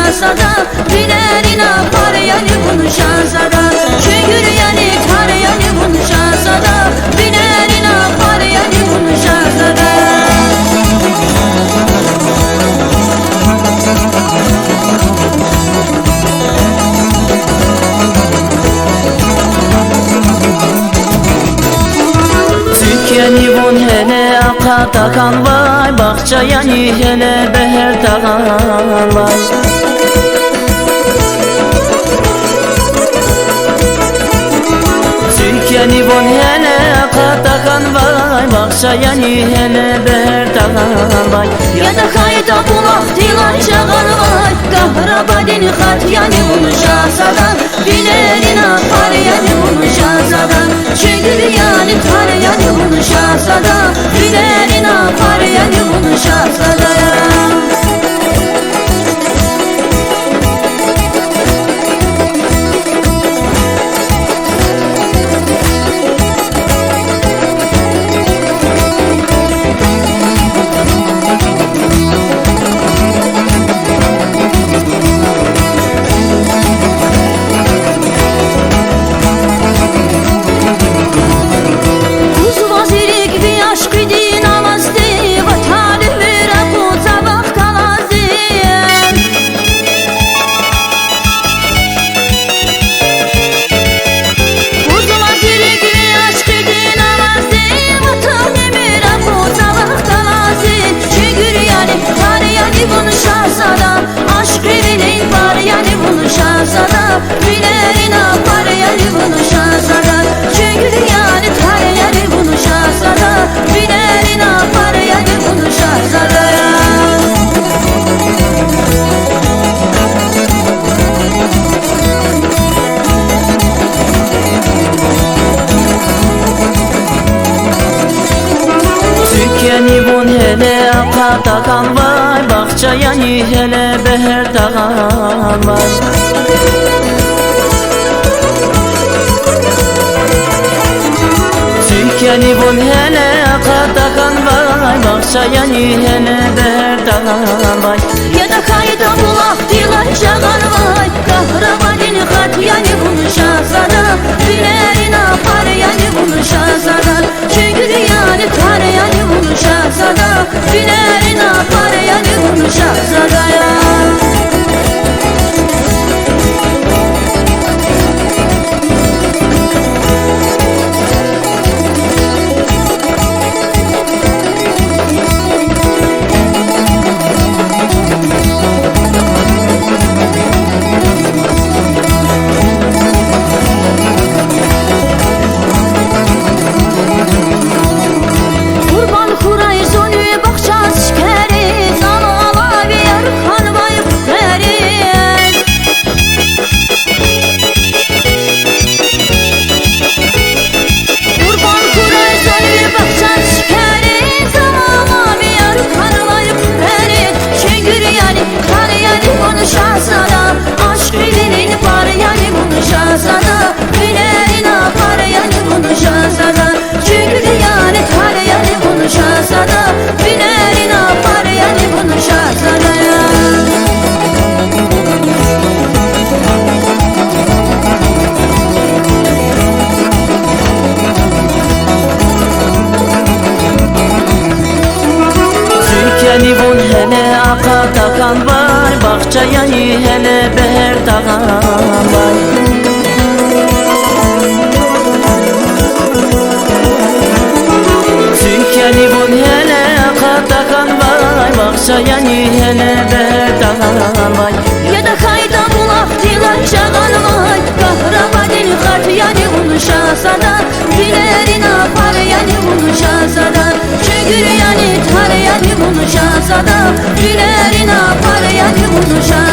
şahzada, bilerin apar yani bunu şahzada. Çünkü yani tar yani bunu şahzada, bilerin apar yani bunu şahzada. Yani bun hele aka takan vay, bakça yani hele beher takan vay. Türkiye'ni bun hele aka takan vay, bakça yani hele beher takan vay. Ya da kayda bulak dilan çağır vay, kahrabadin khat yani bunu şahzada, bilerin apar yani bunu şahzada. Çünkü yani tar yani bunu şahzada, bilerin apar yani bunu şahzada. Bilerin apar yani bunu şahzada, çünkü yani tar yani bunu şahzada, bilerin apar yani bunu şahzada. Türkiye'ni bun hele aka takan vay, bakça yani hele beher takan vay. Türkiye'ni bun hele aka takan vay, bakça yani hele beher takan vay. Ya da kayda bulak dilan çağır vay, kahrabadin khat yani bunu şahzada, bilerin apar yani bunu şahzada. Çünkü yani tar yani bunu şahzada, bilerin apar yani bunu şahzada ya. Şahzada, aşk elinin var yani bunu şahzada, bilerin apar yani bunu şahzada. Çünkü yani tar yani bunu şahzada, bilerin apar yani bunu şahzada ya. Türkiye'ni bun hele aka takan vay, bakça yani hele beher takan vay. Türkiye'ni bun hele aka takan vay, bakça yani hele beher takan vay. Ya da kayda bulak dilan çağır vay, kahrabadin khat yani bunu şahzada, bilerin apar yani bunu şahzada. Çünkü yani tar yani bunu şahzada, bilerin apar yani bunu şahzada.